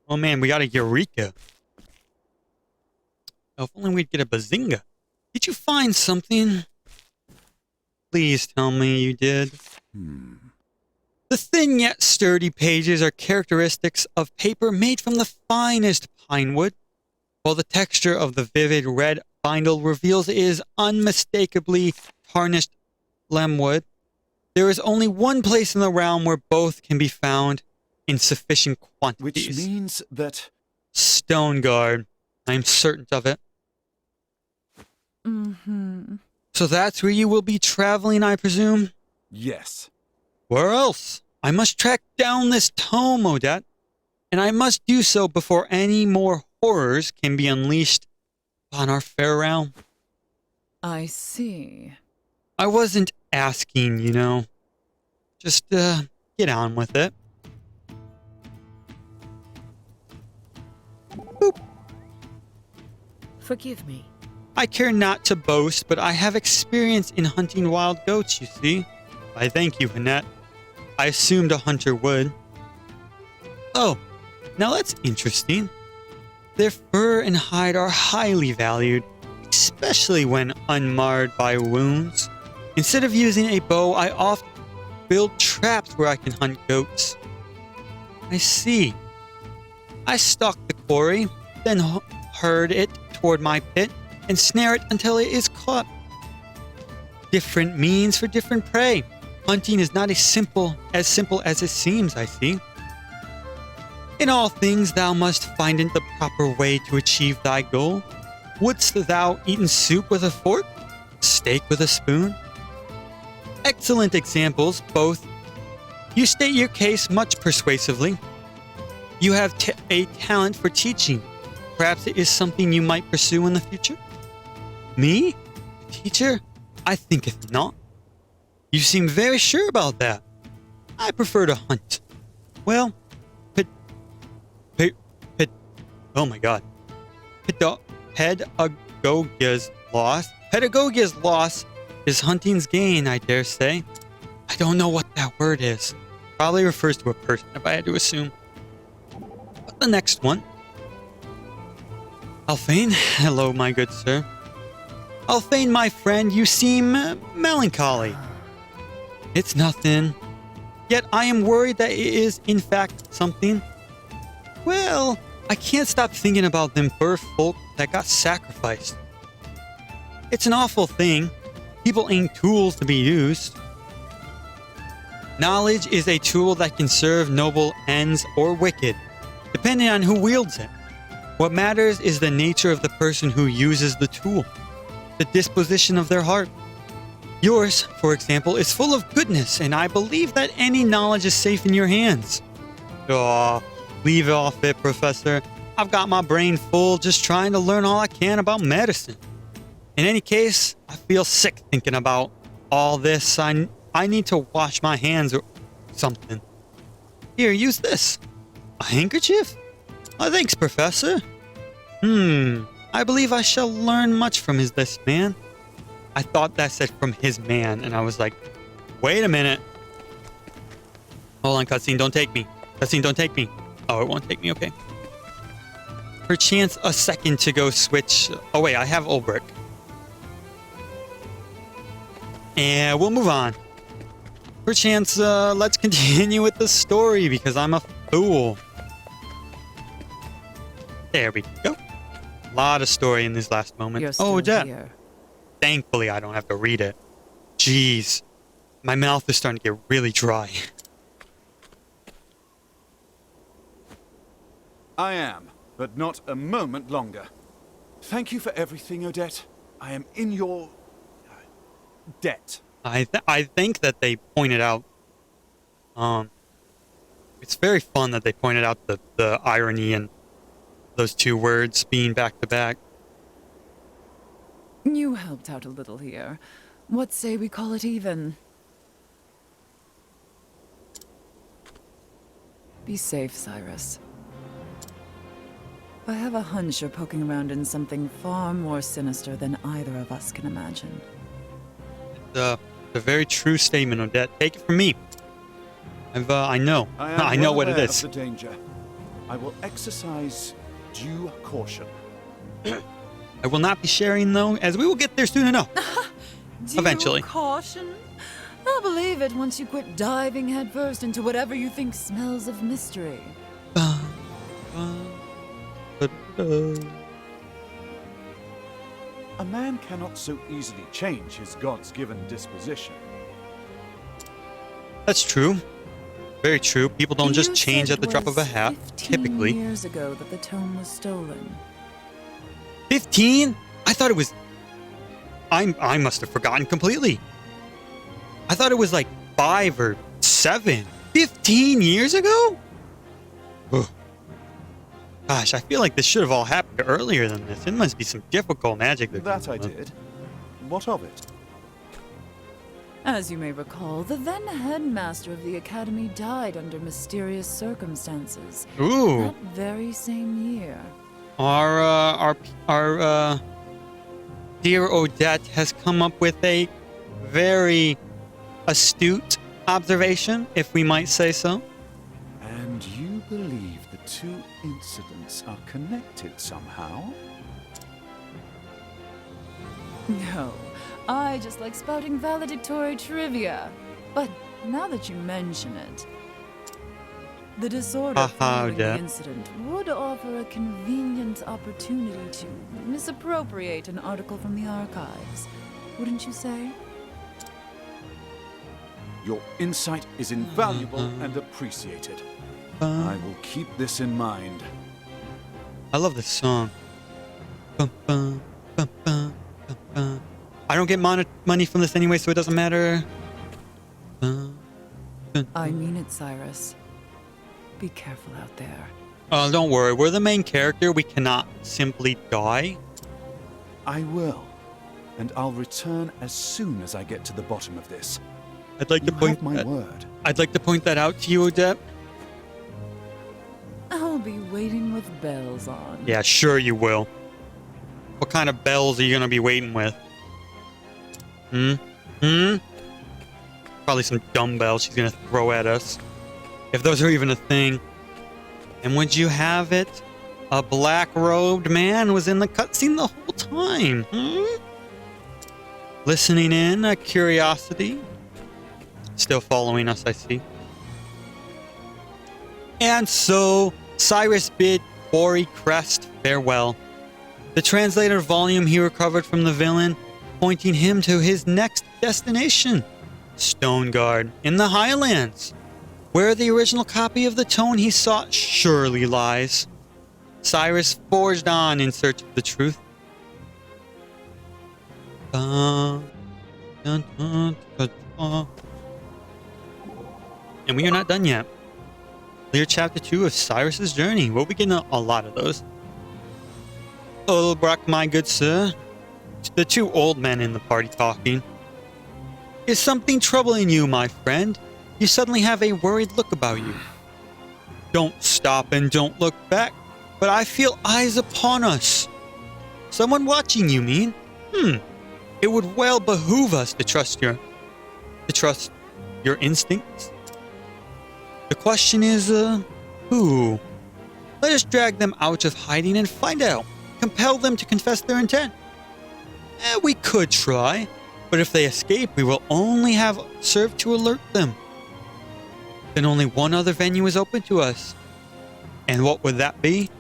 Oh man, we got a Eureka. Oh, if only we'd get a Bazinga. Did you find something? Please tell me you did. The thin yet sturdy pages are characteristics of paper made from the finest pine wood, while the texture of the vivid red bindle reveals it is unmistakably tarnished lemwood. There is only one place in the realm where both can be found in sufficient quantities. Which means that... Stoneguard. I'm certain of it. So that's where you will be traveling, I presume? Yes. Where else? I must track down this tome, Odette. And I must do so before any more horrors can be unleashed upon our fair realm. I see. I wasn't asking, you know. Just, get on with it. Boop. Forgive me. I care not to boast, but I have experience in hunting wild goats, you see. I thank you, Annette. I assumed a hunter would. Oh, now that's interesting. Their fur and hide are highly valued, especially when unmarred by wounds. Instead of using a bow, I often build traps where I can hunt goats. I see. I stalk the quarry, then herd it toward my pit, and snare it until it is caught. Different means for different prey. Hunting is not as simple as it seems, I see. In all things thou must find the proper way to achieve thy goal. Wouldst thou eaten soup with a fork? Steak with a spoon? Excellent examples, both. You state your case much persuasively. You have a talent for teaching. Perhaps it is something you might pursue in the future? Me? A teacher? I thinketh not. You seem very sure about that. I prefer to hunt. Well, oh my god. Pedagogia's lost. Pedagogia's loss is hunting's gain, I dare say. I don't know what that word is. Probably refers to a person, if I had to assume. But the next one. Alphane, hello, my good sir. Alphane, my friend, you seem melancholy. It's nothing. Yet I am worried that it is, in fact, something. Well, I can't stop thinking about them poor folk that got sacrificed. It's an awful thing. People ain't tools to be used. Knowledge is a tool that can serve noble ends or wicked, depending on who wields it. What matters is the nature of the person who uses the tool, the disposition of their heart. Yours, for example, is full of goodness, and I believe that any knowledge is safe in your hands. Aw, leave off it, Professor. I've got my brain full just trying to learn all I can about medicine. In any case, I feel sick thinking about all this. I need to wash my hands or something. Here, use this. A handkerchief? Oh, thanks, Professor. I believe I shall learn much from this man. I thought that said from his man, and I was like, wait a minute. Hold on, cutscene, don't take me. Cutscene, don't take me. Oh, it won't take me, okay. Perchance a second to go switch. Oh, wait, I have Ulbrich. And we'll move on. Perchance, let's continue with the story, because I'm a fool. There we go. A lot of story in this last moment. You're still here. Thankfully, I don't have to read it. Jeez. My mouth is starting to get really dry. I am, but not a moment longer. Thank you for everything, Odette. I am in your debt. I think that they pointed out... it's very fun that they pointed out the irony in those two words being back to back. You helped out a little here. What say we call it even? Be safe, Cyrus. I have a hunch you're poking around in something far more sinister than either of us can imagine. It's a very true statement, Odette. Take it from me. I know. I know what it is. Of the danger. I will exercise due caution. I will not be sharing, though, as we will get there soon enough. Eventually. Caution? I'll believe it once you quit diving headfirst into whatever you think smells of mystery. A man cannot so easily change his God's given disposition. That's true. Very true. People don't just change at the drop of a hat, typically. 15 years ago that the tome was stolen. 15? I thought it was... I must have forgotten completely. I thought it was like 5 or 7. 15 years ago? Ugh. Gosh, I feel like this should have all happened earlier than this. It must be some difficult magic. That I did. What of it? As you may recall, the then headmaster of the academy died under mysterious circumstances. Ooh. That very same year. Our dear Odette has come up with a very astute observation, if we might say so. And you believe the two incidents are connected somehow? No, I just like spouting valedictory trivia. But now that you mention it, the disorder following the incident would offer a convenient opportunity to misappropriate an article from the archives. Wouldn't you say? Your insight is invaluable and appreciated. I will keep this in mind. I love this song. I don't get money from this anyway, so it doesn't matter. I mean it, Cyrus. Be careful out there. Don't worry. We're the main character. We cannot simply die. I will. And I'll return as soon as I get to the bottom of this. I'd like to point my word. I'd like to point that out to you, Odette. I'll be waiting with bells on. Yeah, sure you will. What kind of bells are you going to be waiting with? Probably some dumbbells she's gonna throw at us, if those are even a thing. And would you have it? A black-robed man was in the cutscene the whole time. Listening in, a curiosity. Still following us, I see. And so, Cyrus bid Quarry Crest farewell. The translator volume he recovered from the villain, pointing him to his next destination, Stoneguard, in the Highlands, where the original copy of the tome he sought surely lies. Cyrus forged on in search of the truth. And we are not done yet. Clear chapter 2 of Cyrus's journey. We'll be getting a lot of those. Olbrock, my good sir. The two old men in the party talking. Is something troubling you, my friend? You suddenly have a worried look about you. Don't stop and don't look back, but I feel eyes upon us. Someone watching, you mean? It would well behoove us to trust your instincts. The question is, who? Let us drag them out of hiding and find out. Compel them to confess their intent. We could try, but if they escape, we will only have served to alert them. Then only one other venue is open to us. And what would that be?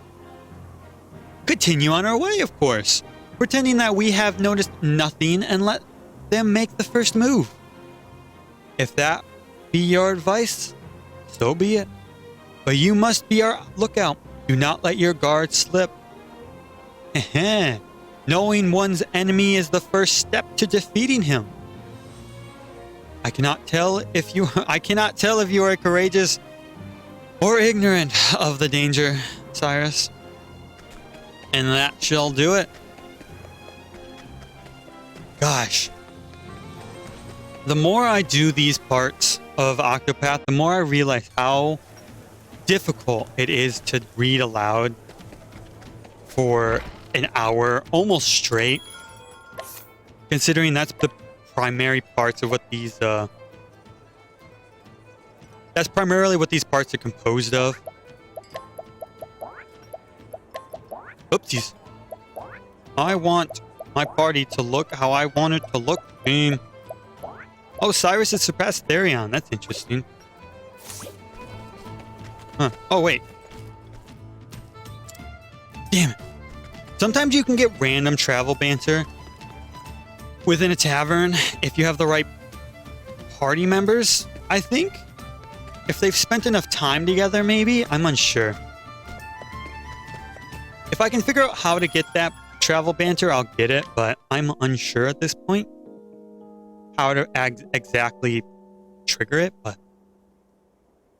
Continue on our way, of course, pretending that we have noticed nothing and let them make the first move. If that be your advice, so be it. But you must be our lookout. Do not let your guard slip. Knowing one's enemy is the first step to defeating him. I cannot tell if you are courageous or ignorant of the danger, Cyrus. And that shall do it. Gosh. The more I do these parts of Octopath, the more I realize how difficult it is to read aloud for an hour almost straight, considering that's the primary parts of what these that's primarily what these parts are composed of. Oopsies. I want my party to look how I want it to look. Oh, Cyrus has surpassed Therion. That's interesting. Huh. Oh, wait. Damn it. Sometimes you can get random travel banter within a tavern if you have the right party members, I think. If they've spent enough time together, maybe? I'm unsure. If I can figure out how to get that travel banter, I'll get it, but I'm unsure at this point how to exactly trigger it. But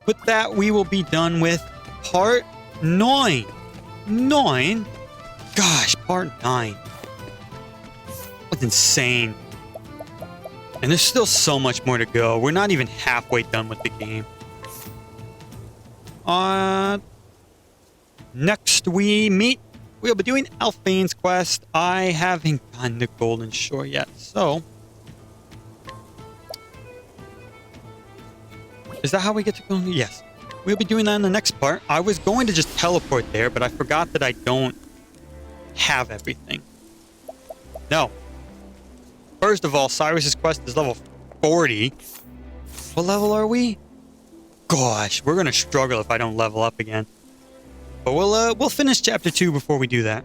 with that, we will be done with part 9. 9? Gosh, part 9. That's insane. And there's still so much more to go. We're not even halfway done with the game. Next we meet, we'll be doing Elfane's quest. I haven't gotten to Golden Shore yet, so... Is that how we get to go? Yes. We'll be doing that in the next part. I was going to just teleport there, but I forgot that I don't have everything. No. First of all, Cyrus's quest is level 40. What level are we? Gosh, we're gonna struggle if I don't level up again. But we'll finish chapter 2 before we do that.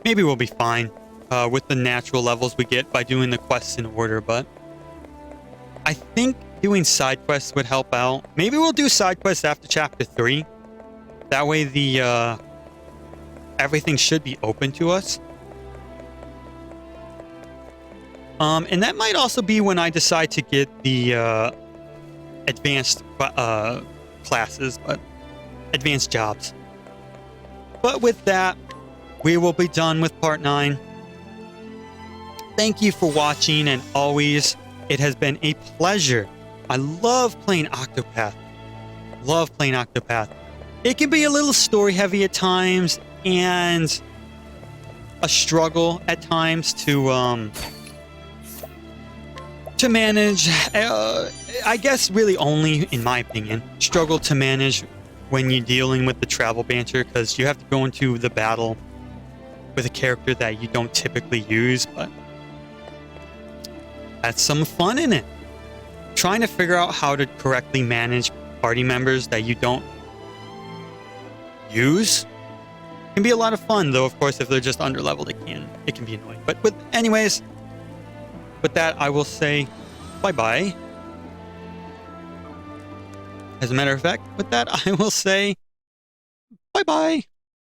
Maybe we'll be fine with the natural levels we get by doing the quests in order, but I think doing side quests would help out. Maybe we'll do side quests after chapter 3. That way the everything should be open to us. And that might also be when I decide to get the advanced classes, but advanced jobs. But with that, we will be done with part 9. Thank you for watching, and always, it has been a pleasure. I love playing Octopath. Love playing Octopath. It can be a little story heavy at times, and a struggle at times to manage. I guess really only, in my opinion, struggle to manage when you're dealing with the travel banter, because you have to go into the battle with a character that you don't typically use, but that's some fun in it. Trying to figure out how to correctly manage party members that you don't use can be a lot of fun, though of course if they're just underleveled it can be annoying. But anyways, with that I will say bye-bye. As a matter of fact, with that I will say bye-bye.